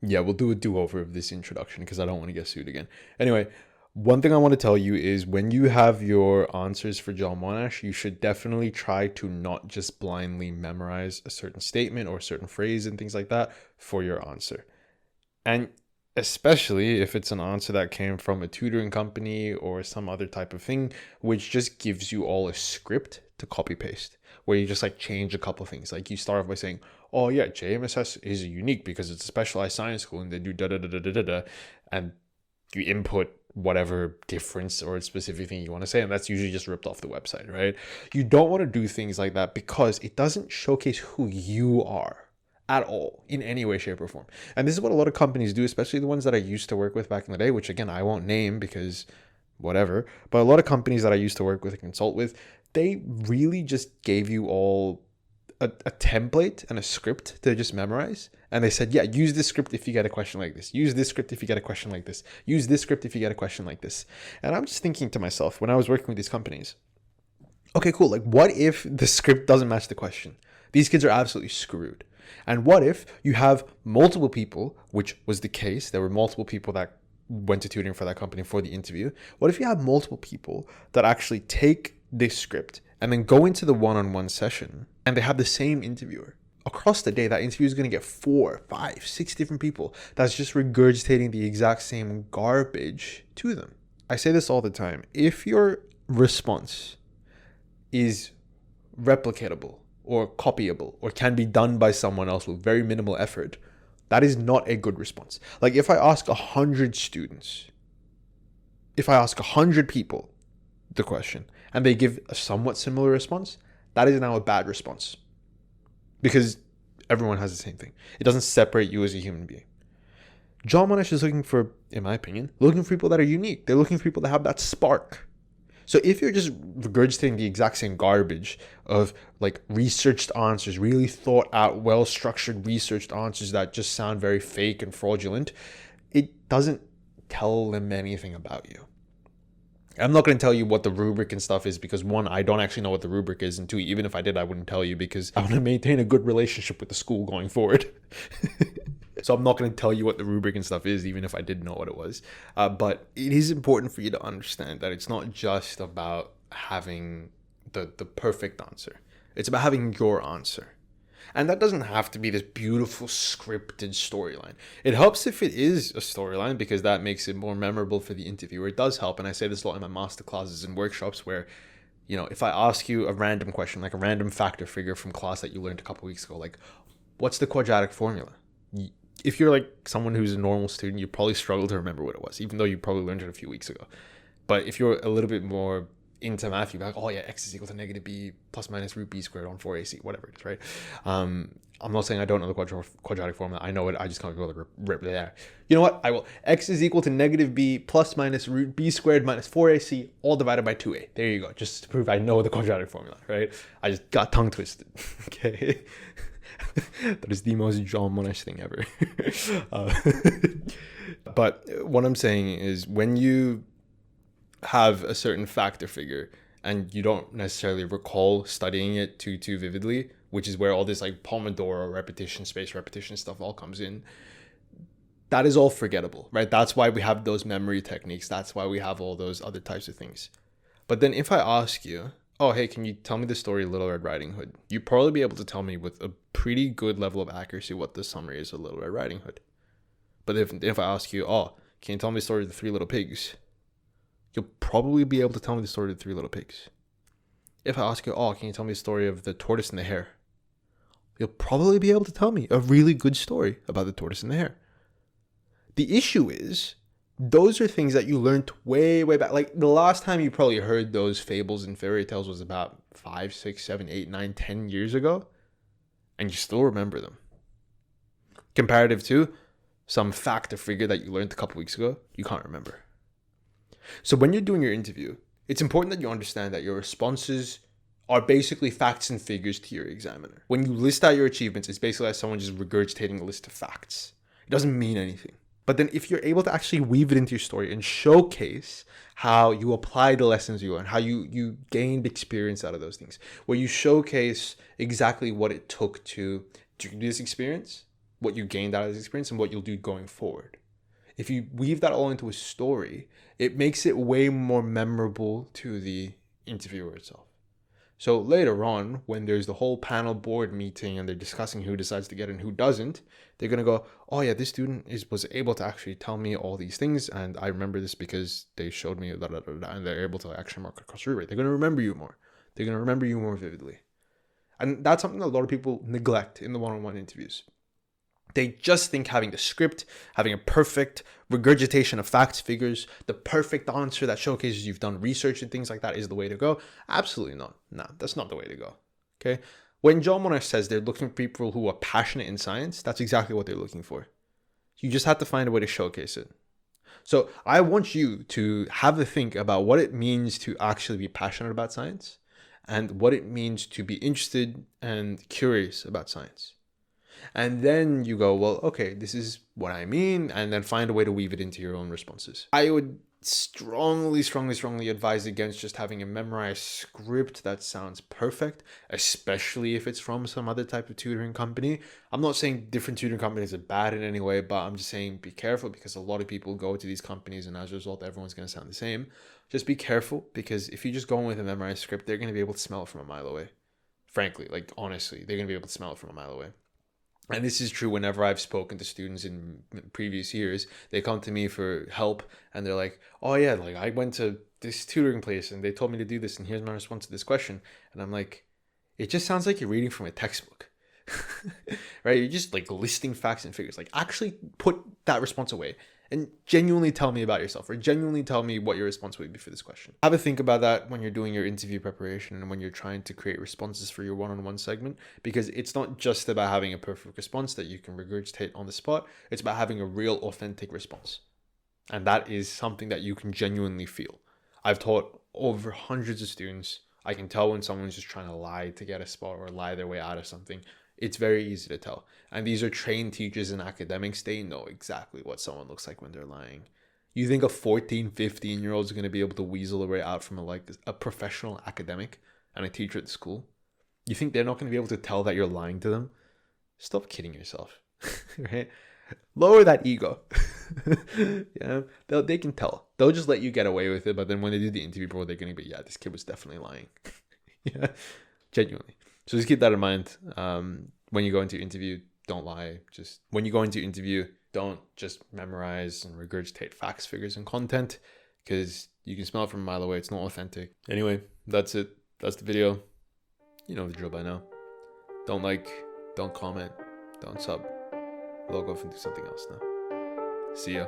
Yeah, we'll do a do-over of this introduction because I don't want to get sued again. Anyway, one thing I want to tell you is when you have your answers for John Monash, you should definitely try to not just blindly memorize a certain statement or a certain phrase and things like that for your answer. And especially if it's an answer that came from a tutoring company or some other type of thing, which just gives you all a script to copy paste, where you just like change a couple things. Like you start off by saying, oh yeah, JMSS is unique because it's a specialized science school and they do da da da da da da da, and you input whatever difference or specific thing you want to say, and that's usually just ripped off the website, right? You don't want to do things like that because it doesn't showcase who you are at all in any way, shape, or form. And this is what a lot of companies do, especially the ones that I used to work with back in the day, which again I won't name because whatever. But a lot of companies that I used to work with and consult with, they really just gave you all a template and a script to just memorize. And they said, yeah, use this script if you get a question like this. Use this script if you get a question like this. Use this script if you get a question like this. And I'm just thinking to myself when I was working with these companies, okay, cool. Like, what if the script doesn't match the question? These kids are absolutely screwed. And what if you have multiple people, which was the case? There were multiple people that went to tutoring for that company for the interview. What if you have multiple people that actually take this script and then go into the one-on-one session and they have the same interviewer? Across the day, that interview is going to get 4, 5, 6 different people that's just regurgitating the exact same garbage to them. I say this all the time. If your response is replicatable or copyable or can be done by someone else with very minimal effort, that is not a good response. Like if I ask 100 students, if I ask 100 people the question and they give a somewhat similar response, that is now a bad response because everyone has the same thing. It doesn't separate you as a human being. John Monash is looking for, in my opinion, looking for people that are unique. They're looking for people that have that spark. So if you're just regurgitating the exact same garbage of like researched answers, really thought out, well-structured researched answers that just sound very fake and fraudulent, it doesn't tell them anything about you. I'm not going to tell you what the rubric and stuff is because one, I don't actually know what the rubric is, and two, even if I did, I wouldn't tell you because I want to maintain a good relationship with the school going forward. So I'm not going to tell you what the rubric and stuff is, even if I did know what it was. But it is important for you to understand that it's not just about having the perfect answer. It's about having your answer. And that doesn't have to be this beautiful scripted storyline. It helps if it is a storyline because that makes it more memorable for the interviewer. It does help. And I say this a lot in my master classes and workshops where, you know, if I ask you a random question, like a random fact or figure from class that you learned a couple weeks ago, like, what's the quadratic formula? If you're like someone who's a normal student, you probably struggle to remember what it was, even though you probably learned it a few weeks ago. But if you're a little bit more into math, you're like, oh yeah, x is equal to negative b plus minus root b squared on 4ac, whatever it is, right? I'm not saying I don't know the quadratic formula. I know it. I just can't go rip there. You know what? I will. X is equal to negative b plus minus root b squared minus 4ac all divided by 2a. There you go. Just to prove I know the quadratic formula, right? I just got tongue twisted. Okay. That is the most John Monash thing ever. But what I'm saying is when you have a certain fact or figure and you don't necessarily recall studying it too vividly, which is where all this like Pomodoro repetition, spaced repetition stuff all comes in, that is all forgettable, right? That's why we have those memory techniques. That's why we have all those other types of things. But then if I ask you, oh, hey, can you tell me the story of Little Red Riding Hood? You'd probably be able to tell me with a pretty good level of accuracy what the summary is of Little Red Riding Hood. But if I ask you, oh, can you tell me the story of the Three Little Pigs? You'll probably be able to tell me the story of the Three Little Pigs. If I ask you, oh, can you tell me the story of the Tortoise and the Hare? You'll probably be able to tell me a really good story about the tortoise and the hare. The issue is, those are things that you learned way back. Like the last time you probably heard those fables and fairy tales was about 5, 6, 7, 8, 9, 10 years ago. And you still remember them. Comparative to some fact or figure that you learned a couple weeks ago, you can't remember. So when you're doing your interview, it's important that you understand that your responses are basically facts and figures to your examiner. When you list out your achievements, it's basically like someone just regurgitating a list of facts. It doesn't mean anything. But then if you're able to actually weave it into your story and showcase how you apply the lessons you learned, how you gained experience out of those things, where you showcase exactly what it took to do this experience, what you gained out of this experience and what you'll do going forward. If you weave that all into a story, it makes it way more memorable to the interviewer itself. So later on, when there's the whole panel board meeting and they're discussing who decides to get in and who doesn't, they're going to go, oh yeah, this student was able to actually tell me all these things, and I remember this because they showed me, and they're able to actually mark across rubric. They're going to remember you more. They're going to remember you more vividly. And that's something that a lot of people neglect in the one-on-one interviews. They just think having the script, having a perfect regurgitation of facts, figures, the perfect answer that showcases you've done research and things like that is the way to go. Absolutely not. No, that's not the way to go. Okay? When John Monash says they're looking for people who are passionate in science, that's exactly what they're looking for. You just have to find a way to showcase it. So I want you to have a think about what it means to actually be passionate about science and what it means to be interested and curious about science. And then you go, well, okay, this is what I mean, and then find a way to weave it into your own responses. I would strongly advise against just having a memorized script that sounds perfect, especially if it's from some other type of tutoring company. I'm not saying different tutoring companies are bad in any way, but I'm just saying be careful, because a lot of people go to these companies and as a result, everyone's going to sound the same. Just be careful, because if you just go in with a memorized script, they're going to be able to smell it from a mile away. Frankly, like honestly, they're going to be able to smell it from a mile away. And this is true whenever I've spoken to students in previous years. They come to me for help and they're like, oh yeah, like I went to this tutoring place and they told me to do this and here's my response to this question. And I'm like, it just sounds like you're reading from a textbook, right? You're just like listing facts and figures. Like actually put that response away and genuinely tell me about yourself, or genuinely tell me what your response would be for this question. Have a think about that when you're doing your interview preparation and when you're trying to create responses for your one-on-one segment, because it's not just about having a perfect response that you can regurgitate on the spot. It's about having a real authentic response. And that is something that you can genuinely feel. I've taught over hundreds of students. I can tell when someone's just trying to lie to get a spot or lie their way out of something. It's very easy to tell. And these are trained teachers and academics. They know exactly what someone looks like when they're lying. You think a 14, 15-year-old is going to be able to weasel their way out from a professional academic and a teacher at the school? You think they're not going to be able to tell that you're lying to them? Stop kidding yourself, right? Lower that ego. Yeah, they can tell. They'll just let you get away with it. But then when they do the interview board, they're going to be, yeah, this kid was definitely lying. Yeah, genuinely. So just keep that in mind. When you go into interview, don't lie. Just when you go into interview, don't just memorize and regurgitate facts, figures, and content, because you can smell it from a mile away. It's not authentic. Anyway, that's it. That's the video. You know the drill by now. Don't like, don't comment, don't sub. Log off and do something else now. See ya.